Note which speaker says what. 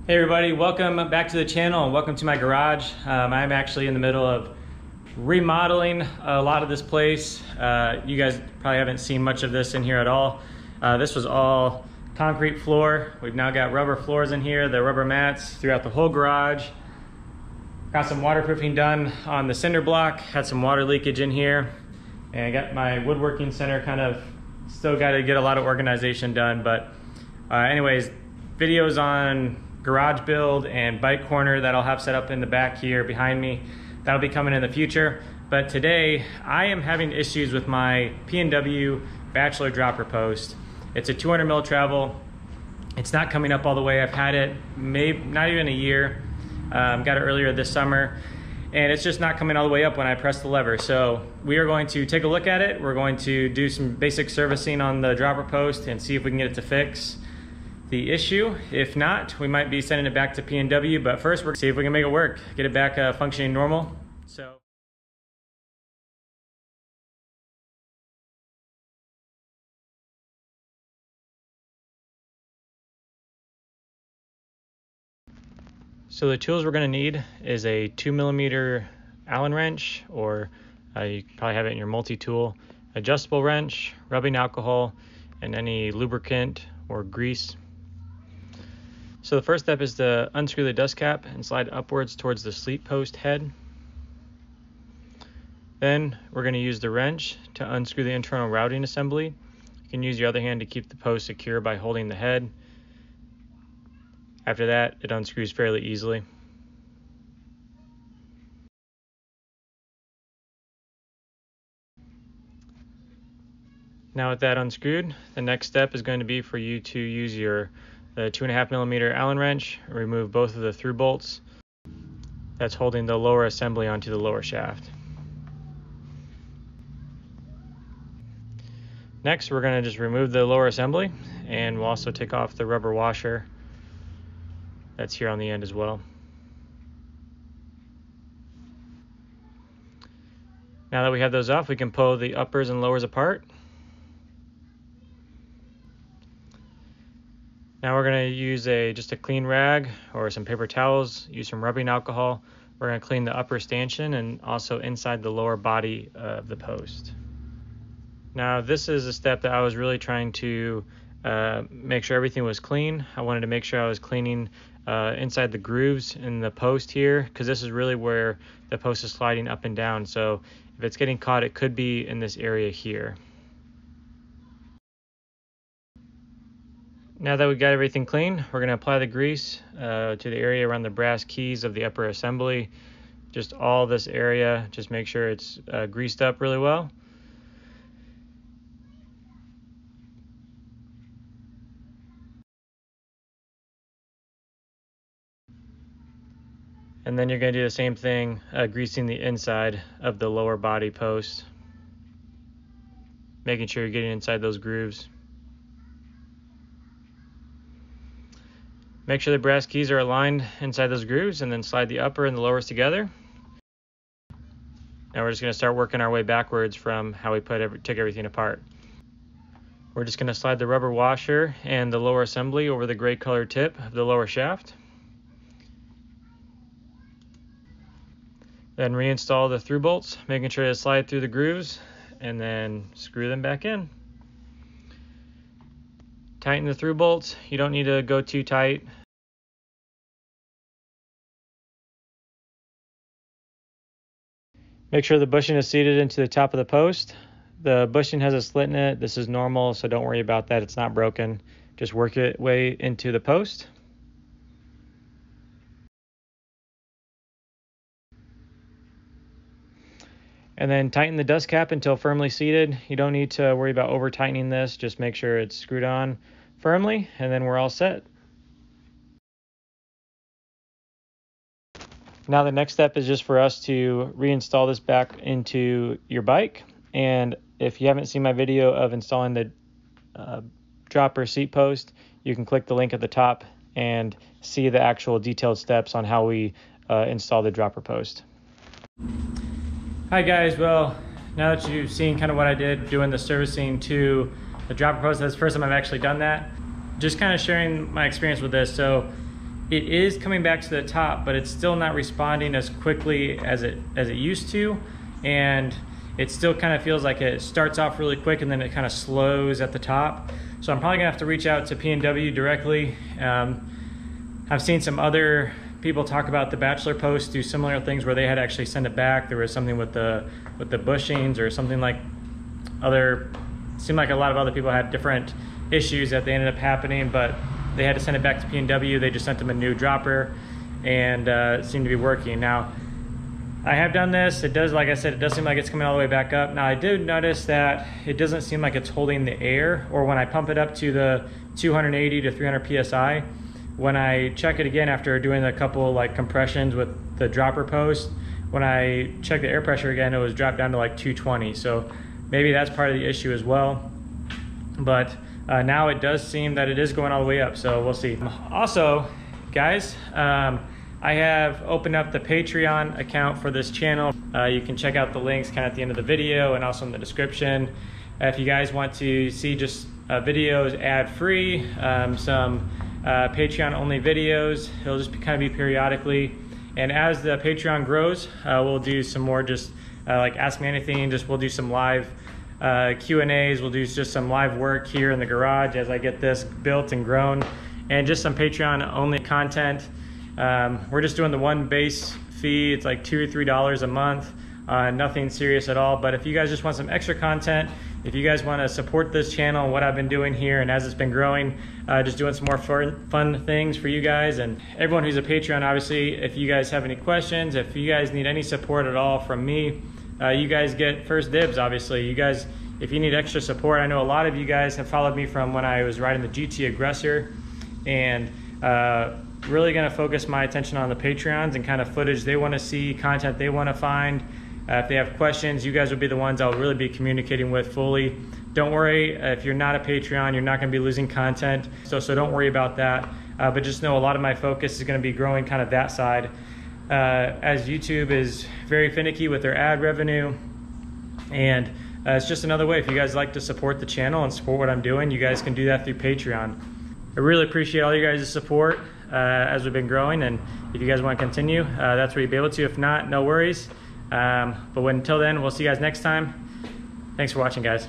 Speaker 1: Hey everybody, welcome back to the channel and welcome to my garage. I'm actually in the middle of remodeling a lot of this place. You guys probably haven't seen much of this in here at all. This was all concrete floor. We've now got rubber floors in here, the rubber mats throughout the whole garage. Got some waterproofing done on the cinder block, had some water leakage in here, and I got my woodworking center kind of still got to get a lot of organization done. But anyways, videos on garage build and bike corner that I'll have set up in the back here behind me. That'll be coming in the future. But today I am having issues with my PNW Bachelor dropper post. It's a 200 mil travel. It's not coming up all the way. I've had it maybe not even a year. Got it earlier this summer, and it's just not coming all the way up when I press the lever. So we are going to take a look at it. We're going to do some basic servicing on the dropper post and see if we can get it to fix the issue. If not, we might be sending it back to PNW, but first we're gonna see if we can make it work, get it back functioning normal. So the tools we're going to need is a 2mm Allen wrench, or you probably have it in your multi-tool, adjustable wrench, rubbing alcohol, and any lubricant or grease. So the first step is to unscrew the dust cap and slide upwards towards the sleep post head. Then we're going to use the wrench to unscrew the internal routing assembly. You can use your other hand to keep the post secure by holding the head. After that, it unscrews fairly easily. Now with that unscrewed, the next step is going to be for you to use the 2.5mm Allen wrench, remove both of the through bolts that's holding the lower assembly onto the lower shaft. Next, we're going to just remove the lower assembly, and we'll also take off the rubber washer that's here on the end as well. Now that we have those off, we can pull the uppers and lowers apart. Now we're going to use just a clean rag or some paper towels, use some rubbing alcohol. We're going to clean the upper stanchion and also inside the lower body of the post. Now this is a step that I was really trying to make sure everything was clean. I wanted to make sure I was cleaning inside the grooves in the post here, because this is really where the post is sliding up and down. So if it's getting caught, it could be in this area here. Now that we've got everything clean, we're going to apply the grease to the area around the brass keys of the upper assembly. Just all this area, just make sure it's greased up really well. And then you're going to do the same thing, greasing the inside of the lower body post, making sure you're getting inside those grooves. Make sure the brass keys are aligned inside those grooves, and then slide the upper and the lowers together. Now we're just going to start working our way backwards from how we took everything apart. We're just going to slide the rubber washer and the lower assembly over the gray colored tip of the lower shaft. Then reinstall the through bolts, making sure to slide through the grooves, and then screw them back in. Tighten the through bolts. You don't need to go too tight. Make sure the bushing is seated into the top of the post. The bushing has a slit in it. This is normal, so don't worry about that. It's not broken. Just work it way into the post. And then tighten the dust cap until firmly seated. You don't need to worry about over tightening this. Just make sure it's screwed on firmly, and then we're all set. Now the next step is just for us to reinstall this back into your bike. And if you haven't seen my video of installing the dropper seat post, you can click the link at the top and see the actual detailed steps on how we install the dropper post. Hi guys, well, now that you've seen kind of what I did doing the servicing to the dropper post, that's the first time I've actually done that. Just kind of sharing my experience with this. So it is coming back to the top, but it's still not responding as quickly as it used to, and it still kind of feels like it starts off really quick and then it kind of slows at the top. So I'm probably gonna have to reach out to PNW directly. I've seen some other people talk about the Bachelor post do similar things where they had to actually send it back. There was something with the bushings or something like seemed like a lot of other people had different issues that they ended up happening, but they had to send it back to PNW. They just sent them a new dropper, and it seemed to be working. Now, I have done this. It does, like I said, it does seem like it's coming all the way back up. Now, I did notice that it doesn't seem like it's holding the air, or when I pump it up to the 280 to 300 PSI, when I check it again after doing a couple like compressions with the dropper post, when I check the air pressure again, it was dropped down to like 220. So maybe that's part of the issue as well. But now it does seem that it is going all the way up, so we'll see. Also, guys, I have opened up the Patreon account for this channel. You can check out the links kind of at the end of the video and also in the description. If you guys want to see just videos ad-free, some Patreon only videos, it'll just kind of be periodically. And as the Patreon grows, we'll do some more just like Ask Me Anything. We'll do some live Q&As. We'll do just some live work here in the garage as I get this built and grown, and just some Patreon only content. We're just doing the one base fee. It's like $2 or $3 a month. Nothing serious at all. But if you guys just want some extra content, if you guys want to support this channel and what I've been doing here, and as it's been growing, just doing some more fun things for you guys and everyone who's a Patreon, obviously, if you guys have any questions, if you guys need any support at all from me, you guys get first dibs, obviously. You guys, if you need extra support, I know a lot of you guys have followed me from when I was riding the GT Aggressor, and really gonna focus my attention on the Patreons and kind of footage they wanna see, content they wanna find. If they have questions, you guys will be the ones I'll really be communicating with fully. Don't worry, if you're not a Patreon, you're not gonna be losing content, so don't worry about that. But just know a lot of my focus is gonna be growing kind of that side. As YouTube is very finicky with their ad revenue, and it's just another way. If you guys like to support the channel and support what I'm doing, you guys can do that through Patreon. I really appreciate all you guys' support as we've been growing, and if you guys want to continue, that's where you'll be able to. If not, no worries. But until then, we'll see you guys next time. Thanks for watching, guys.